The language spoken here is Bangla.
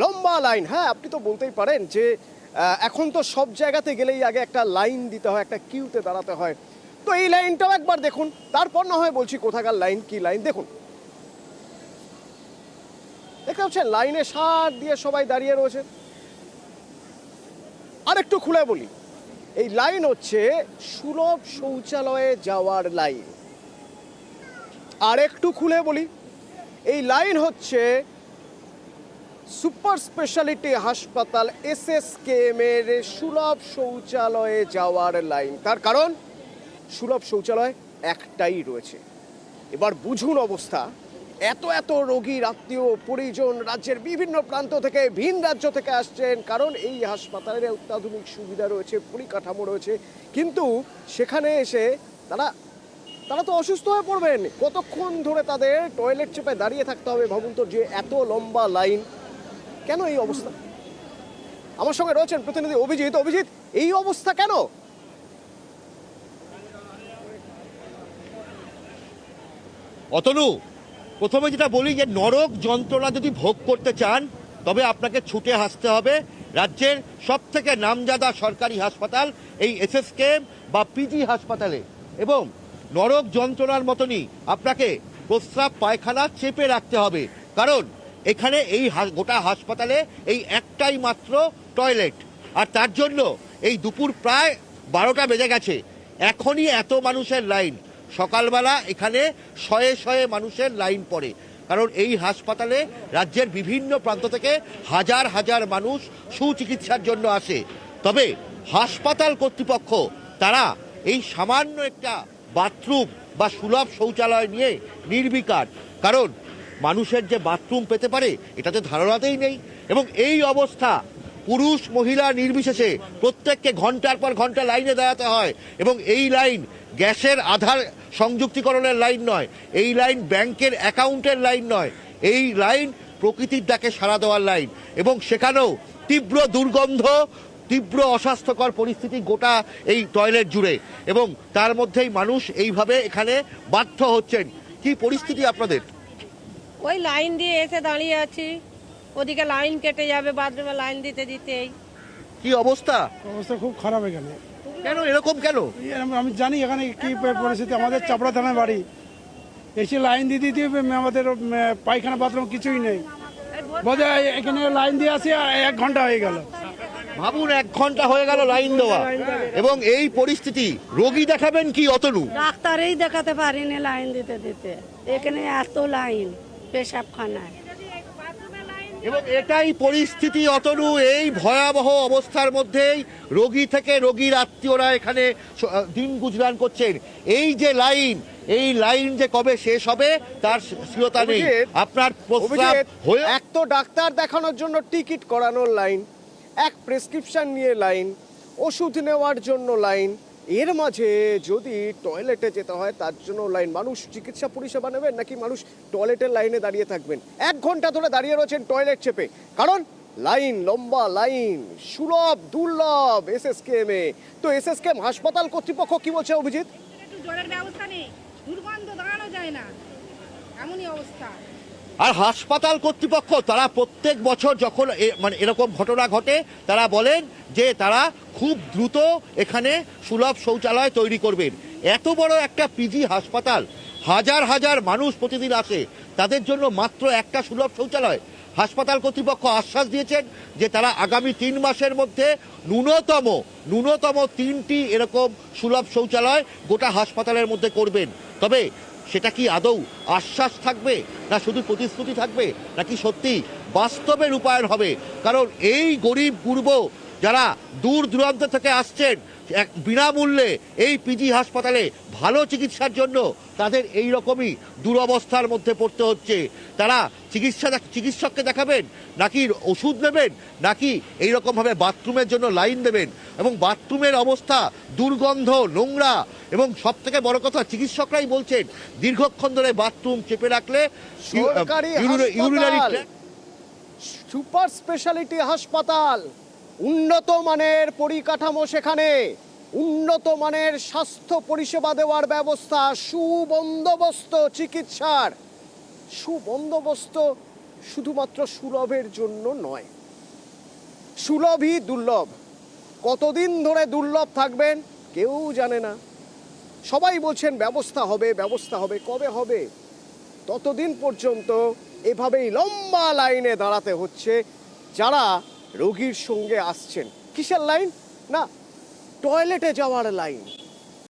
লম্বা লাইন। হ্যাঁ, আপনি তো বলতেই পারেন যে এখন তো সব জায়গাতে গেলেই আগে একটা লাইন দিতে হয়, একটা কিউতে দাঁড়াতে হয়। তো এই লাইনটাও একবার দেখুন, তারপর না হয় বলছি কোথাকার লাইন, কি লাইন দেখুন। দেখতে পাচ্ছেন লাইনে সার দিয়ে সবাই দাঁড়িয়ে রয়েছে। আর একটু খুলে বলি, এই লাইন হচ্ছে সুলভ শৌচালয়ে যাওয়ার লাইন। আর একটু খুলে বলি, এই লাইন হচ্ছে সুপার স্পেশালিটি হাসপাতাল এসএসকেএম এর সুলভ শৌচালয়ে যাওয়ার লাইন। তার কারণ সুলভ শৌচালয় একটাই রয়েছে। এবার বুঝুন অবস্থা, এত এত রোগীর আত্মীয় পরিজন রাজ্যের বিভিন্ন প্রান্ত থেকে, ভিন রাজ্য থেকে আসছেন, কারণ এই হাসপাতালের অত্যাধুনিক সুবিধা রয়েছে, পরিকাঠামো রয়েছে, কিন্তু সেখানে এসে তারা তারা তো অসুস্থ হয়ে পড়বেন। কতক্ষণ ধরে তাদের টয়লেট চেপে দাঁড়িয়ে থাকতে হবে ভাবুন তো, যে এত লম্বা লাইন। কেন এই অবস্থা? আমার সঙ্গে রয়েছেন প্রতিনিধি অভিজিৎ। অভিজিৎ, এই অবস্থা কেন? অতনু, প্রথমে যেটা বলি যে নরক যন্ত্রণা যদি ভোগ করতে চান তবে আপনাকে ছুটে আসতে হবে রাজ্যের সব থেকে নামজাদা সরকারি হাসপাতাল এই এসএসকেএম বা পিজি হাসপাতালে। এবং নরক যন্ত্রণার মতনই আপনাকে প্রস্রাব পায়খানা চেপে রাখতে হবে, কারণ এখানে এই গোটা হাসপাতালে এই একটাই মাত্র টয়লেট। আর তার জন্য এই দুপুর প্রায় 12টা বেজে গেছে, এখনই এত মানুষের লাইন। সকালবেলা এখানে শয়ে শয়ে মানুষের লাইন পড়ে, কারণ এই হাসপাতালে রাজ্যের বিভিন্ন প্রান্ত থেকে হাজার হাজার মানুষ সুচিকিৎসার জন্য আসে। তবে হাসপাতাল কর্তৃপক্ষ তারা এই সামান্য একটা বাথরুম বা সুলভ শৌচালয় নিয়ে নির্বিকার, কারণ মানুষের যে বাথরুম পেতে পারে এটাতে ধারণাতেই নেই। এবং এই অবস্থা, পুরুষ মহিলা নির্বিশেষে প্রত্যেককে ঘন্টার পর ঘন্টা লাইনে দাঁড়াতে হয়। এবং এই লাইন গ্যাসের আধার সংযুক্তিকরণের লাইন নয়, এই লাইন ব্যাংকের অ্যাকাউন্টের লাইন নয়, এই লাইন প্রকৃতির ডাকে সাড়া দেওয়ার লাইন। এবং সেখানেও তীব্র দুর্গন্ধ, তীব্র অস্বাস্থ্যকর পরিস্থিতি গোটা এই টয়লেট জুড়ে, এবং তার মধ্যেই মানুষ এইভাবে এখানে বাধ্য হচ্ছেন। কি পরিস্থিতি আপনাদের? ওই লাইন দিয়ে এসে দাঁড়িয়ে আছি, ওদিকে লাইন কেটে যাবে বাথরুমে লাইন দিতে দিতেই। কি অবস্থা? অবস্থা খুব খারাপ এখানে। কেন এরকম কেন? আমি জানি এখানে কি পরিস্থিতি। আমাদের চাপড়া থানায় বাড়ি, এসে লাইন দিয়ে দিতে আমাদের পায়খানা বাথরুম কিছুই নেই। বোধহয় এখানে লাইন দিয়ে আসি 1 ঘন্টা হয়ে গেল। ভাবুন, 1 ঘন্টা হয়ে গেল লাইন দেওয়া, এবং এই পরিস্থিতি। রোগী দেখাবেন কি অতনু? ডাক্তারই দেখাতে পারিনি লাইন দিতে দিতে, এখানে এত লাইন পেশাবখানায়। এবং এটাই পরিস্থিতি অতনু। এই ভয়াবহ অবস্থার মধ্যেই রোগী থেকে রোগীর আত্মীয়রা এখানে দিন গুজরান করছেন। এই যে লাইন, এই লাইন যে কবে শেষ হবে তার স্থিরতা নেই। আপনার প্রস্তাব হয়ে এক তো ডাক্তার দেখানোর জন্য টিকিট করানোর লাইন, এক প্রেসক্রিপশন নিয়ে লাইন, ওষুধ নেওয়ার জন্য লাইন, এর মাঝে যদি টয়লেটে যেতে হয় তার জন্য লাইন। মানুষ চিকিৎসা পরিষেবা নেবেন নাকি মানুষ টয়লেটের লাইনে দাঁড়িয়ে থাকবেন? 1 ঘন্টা ধরে দাঁড়িয়ে রয়েছেন টয়লেট চেপে, কারণ লাইন, লম্বা লাইন, সুলভ দুর্লভ এসএসকেএম এ। তো এসএসকেএম হাসপাতাল কর্তৃপক্ষ কি বলছে অভিজিৎ? জলের ব্যবস্থা নেই, দুর্গন্ধ দাঁড়ানো যায় না, এমনই অবস্থা। আর হাসপাতাল কর্তৃপক্ষ তারা প্রত্যেক বছর যখন মানে এরকম ঘটনা ঘটে তারা বলেন যে তারা খুব দ্রুত এখানে সুলভ শৌচালয় তৈরি করবেন। এত বড় একটা পিজি হাসপাতাল, হাজার হাজার মানুষ প্রতিদিন আসে, তাদের জন্য মাত্র একটা সুলভ শৌচালয়? হাসপাতাল কর্তৃপক্ষ আশ্বাস দিয়েছেন যে তারা আগামী 3 মাসের মধ্যে ন্যূনতম 3টি এরকম সুলভ শৌচালয় গোটা হাসপাতালের মধ্যে করবেন। তবে সেটা কি আদৌ আশ্বাস থাকবে, না শুধু প্রতিশ্রুতি থাকবে, নাকি সত্যি বাস্তবে রূপায়ণ হবে? কারণ এই গরিব গুরব যারা দূর দূরান্ত থেকে আসছেন বিনামূল্যে এই পিজি হাসপাতালে ভালো চিকিৎসার জন্য, তাদের এই রকমই দুরবস্থার মধ্যে পড়তে হচ্ছে। তারা চিকিৎসককে দেখাবেন, নাকি ওষুধ নেবেন, নাকি এইরকমভাবে বাথরুমের জন্য লাইন দেবেন। এবং বাথরুমের অবস্থা দুর্গন্ধ, নোংরা, এবং সব থেকে বড় কথা চিকিৎসকরাই বলছেন দীর্ঘক্ষণ ধরে বাথরুম চেপে রাখলে সুপার স্পেশালিটি হাসপাতাল, উন্নত মানের পরিকাঠামো, সেখানে উন্নত মানের স্বাস্থ্য পরিষেবা দেওয়ার ব্যবস্থা, সুবন্দোবস্ত চিকিৎসার সুবন্দোবস্ত। শুধুমাত্র সুলভের জন্য নয়, সুলভই দুর্লভ। কতদিন ধরে দুর্লভ থাকবেন কেউ জানে না। সবাই বলছেন ব্যবস্থা হবে, ব্যবস্থা হবে, কবে হবে? ততদিন পর্যন্ত এভাবেই লম্বা লাইনে দাঁড়াতে হচ্ছে যারা রোগীর সঙ্গে আসছেন। কিসের লাইন? না, টয়লেটে যাওয়ার লাইন।